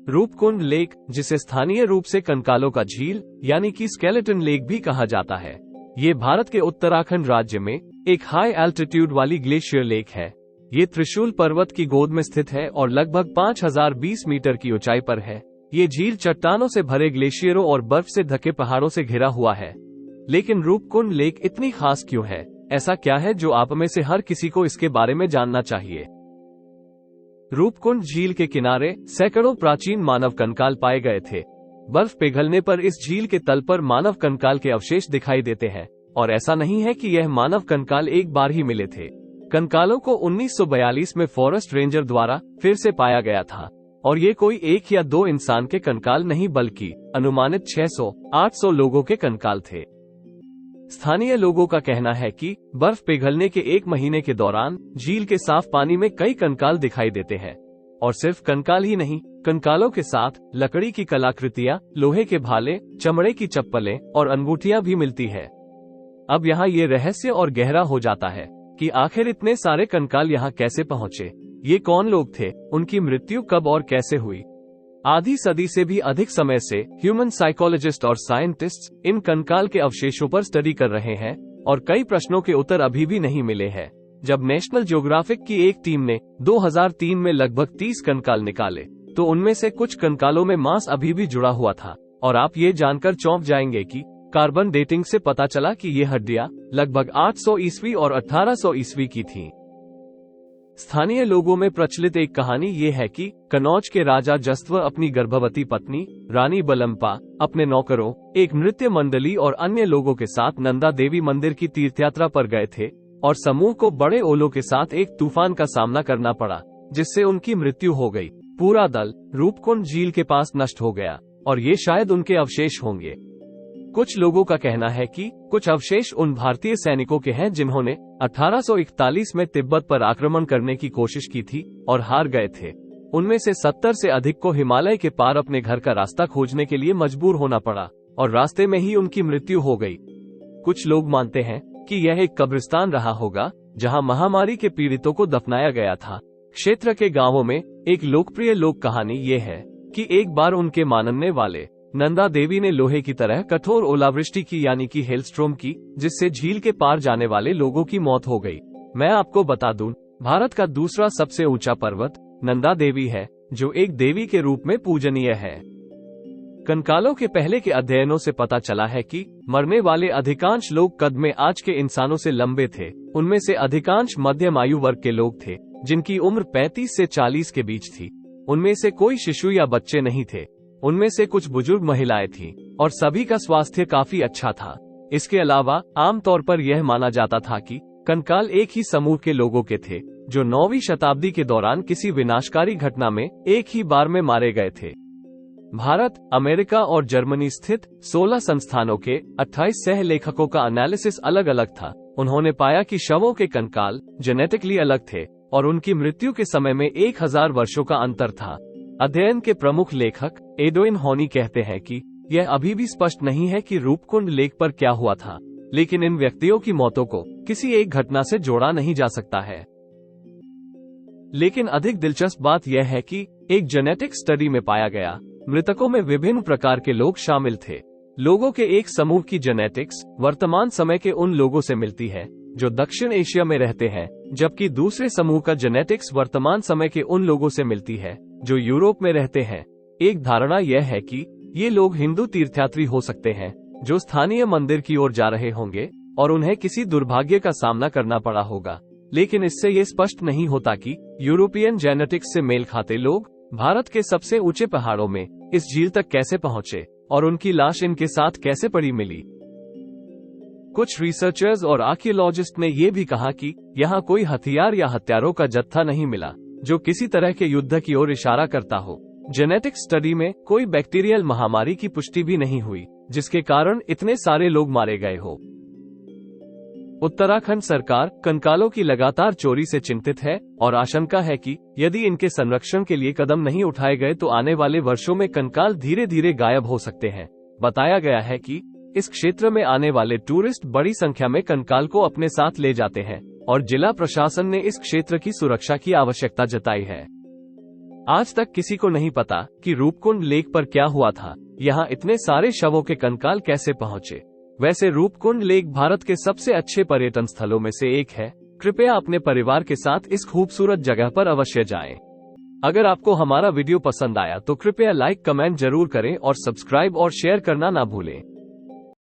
Roopkund lake, जिसे स्थानीय रूप से कंकालों का झील यानी कि स्केलेटन लेक भी कहा जाता है, ये भारत के उत्तराखंड राज्य में एक हाई एल्टीट्यूड वाली ग्लेशियर लेक है। ये त्रिशूल पर्वत की गोद में स्थित है और लगभग 5020 मीटर की ऊंचाई पर है। ये झील चट्टानों से भरे ग्लेशियरों और बर्फ से ढके पहाड़ों से घिरा हुआ है। लेकिन रूपकुंड लेक इतनी खास क्यों है? ऐसा क्या है जो आप में से हर किसी को इसके बारे में जानना चाहिए? रूपकुंड झील के किनारे सैकड़ों प्राचीन मानव कंकाल पाए गए थे। बर्फ पिघलने पर इस झील के तल पर मानव कंकाल के अवशेष दिखाई देते हैं, और ऐसा नहीं है कि यह मानव कंकाल एक बार ही मिले थे। कंकालों को 1942 में फॉरेस्ट रेंजर द्वारा फिर से पाया गया था, और ये कोई एक या दो इंसान के कंकाल नहीं बल्कि अनुमानित 600-800 लोगों के कंकाल थे। स्थानीय लोगों का कहना है कि बर्फ पिघलने के 1 महीने के दौरान झील के साफ पानी में कई कंकाल दिखाई देते हैं, और सिर्फ कंकाल ही नहीं, कंकालों के साथ लकड़ी की कलाकृतियां, लोहे के भाले, चमड़े की चप्पलें और अंगूठियां भी मिलती है। अब यहाँ ये रहस्य और गहरा हो जाता है कि आखिर इतने सारे कंकाल यहाँ कैसे पहुँचे? ये कौन लोग थे? उनकी मृत्यु कब और कैसे हुई? आधी सदी से भी अधिक समय से ह्यूमन साइकोलॉजिस्ट और साइंटिस्ट्स इन कंकाल के अवशेषों पर स्टडी कर रहे हैं, और कई प्रश्नों के उत्तर अभी भी नहीं मिले हैं। जब नेशनल ज्योग्राफिक की एक टीम ने 2003 में लगभग 30 कंकाल निकाले, तो उनमें से कुछ कंकालों में मांस अभी भी जुड़ा हुआ था। और आप ये जानकर चौंक जाएंगे कि कार्बन डेटिंग से पता चला कि ये हड्डियां लगभग 800 ईस्वी और 1800 ईस्वी की थीं। स्थानीय लोगों में प्रचलित एक कहानी ये है कि कनौज के राजा जस्व अपनी गर्भवती पत्नी रानी बलम्पा, अपने नौकरों, एक नृत्य मंडली और अन्य लोगों के साथ नंदा देवी मंदिर की तीर्थयात्रा पर गए थे, और समूह को बड़े ओलों के साथ एक तूफान का सामना करना पड़ा, जिससे उनकी मृत्यु हो गई। पूरा दल रूपकुंड झील के पास नष्ट हो गया, और ये शायद उनके अवशेष होंगे। कुछ लोगों का कहना है कि कुछ अवशेष उन भारतीय सैनिकों के हैं जिन्होंने 1841 में तिब्बत पर आक्रमण करने की कोशिश की थी और हार गए थे। उनमें से 70 से अधिक को हिमालय के पार अपने घर का रास्ता खोजने के लिए मजबूर होना पड़ा, और रास्ते में ही उनकी मृत्यु हो गई। कुछ लोग मानते हैं कि यह एक कब्रिस्तान रहा होगा जहां महामारी के पीड़ितों को दफनाया गया था। क्षेत्र के गांवों में एक लोकप्रिय लोक कहानी ये है कि एक बार उनके मानने वाले नंदा देवी ने लोहे की तरह कठोर ओलावृष्टि की, यानी कि हेलस्ट्रोम की, जिससे झील के पार जाने वाले लोगों की मौत हो गई। मैं आपको बता दूं, भारत का दूसरा सबसे ऊंचा पर्वत नंदा देवी है, जो एक देवी के रूप में पूजनीय है। कंकालों के पहले के अध्ययनों से पता चला है कि मरने वाले अधिकांश लोग कद में आज के इंसानों से लंबे थे। उनमें से अधिकांश मध्यम आयु वर्ग के लोग थे, जिनकी उम्र 35 से 40 के बीच थी। उनमें से कोई शिशु या बच्चे नहीं थे। उनमें से कुछ बुजुर्ग महिलाएं थीं, और सभी का स्वास्थ्य काफी अच्छा था। इसके अलावा आमतौर पर यह माना जाता था कि कंकाल एक ही समूह के लोगों के थे, जो 9वीं शताब्दी के दौरान किसी विनाशकारी घटना में एक ही बार में मारे गए थे। भारत, अमेरिका और जर्मनी स्थित 16 संस्थानों के 28 सह लेखकों का एनालिसिस अलग अलग था। उन्होंने पाया कि शवों के कंकाल जेनेटिकली अलग थे, और उनकी मृत्यु के समय में 1000 वर्षों का अंतर था। अध्ययन के प्रमुख लेखक एडोइन हॉनी कहते हैं कि यह अभी भी स्पष्ट नहीं है कि रूपकुंड लेक पर क्या हुआ था, लेकिन इन व्यक्तियों की मौतों को किसी एक घटना से जोड़ा नहीं जा सकता है। लेकिन अधिक दिलचस्प बात यह है कि एक जेनेटिक स्टडी में पाया गया मृतकों में विभिन्न प्रकार के लोग शामिल थे। लोगों के एक समूह की जेनेटिक्स वर्तमान समय के उन लोगों से मिलती है जो दक्षिण एशिया में रहते हैं, जबकि दूसरे समूह का जेनेटिक्स वर्तमान समय के उन लोगों से मिलती है जो यूरोप में रहते हैं। एक धारणा यह है कि ये लोग हिंदू तीर्थयात्री हो सकते हैं जो स्थानीय मंदिर की ओर जा रहे होंगे, और उन्हें किसी दुर्भाग्य का सामना करना पड़ा होगा। लेकिन इससे ये स्पष्ट नहीं होता कि यूरोपियन जेनेटिक्स से मेल खाते लोग भारत के सबसे ऊंचे पहाड़ों में इस झील तक कैसे पहुंचे, और उनकी लाश इनके साथ कैसे पड़ी मिली। कुछ रिसर्चर्स और आर्कियोलॉजिस्ट ने यह भी कहा कि यहाँ कोई हथियार या हत्यारों का जत्था नहीं मिला जो किसी तरह के युद्ध की ओर इशारा करता हो। जेनेटिक स्टडी में कोई बैक्टीरियल महामारी की पुष्टि भी नहीं हुई, जिसके कारण इतने सारे लोग मारे गए हो। उत्तराखंड सरकार कंकालों की लगातार चोरी से चिंतित है, और आशंका है कि यदि इनके संरक्षण के लिए कदम नहीं उठाए गए तो आने वाले वर्षों में कंकाल धीरे धीरे गायब हो सकते हैं। बताया गया है कि इस क्षेत्र में आने वाले टूरिस्ट बड़ी संख्या में कंकाल को अपने साथ ले जाते हैं, और जिला प्रशासन ने इस क्षेत्र की सुरक्षा की आवश्यकता जताई है। आज तक किसी को नहीं पता कि रूपकुंड लेक पर क्या हुआ था, यहाँ इतने सारे शवों के कंकाल कैसे पहुँचे। वैसे रूपकुंड लेक भारत के सबसे अच्छे पर्यटन स्थलों में से एक है। कृपया अपने परिवार के साथ इस खूबसूरत जगह पर अवश्य जाएं। अगर आपको हमारा वीडियो पसंद आया तो कृपया लाइक कमेंट जरूर करें और सब्सक्राइब और शेयर करना ना भूलें।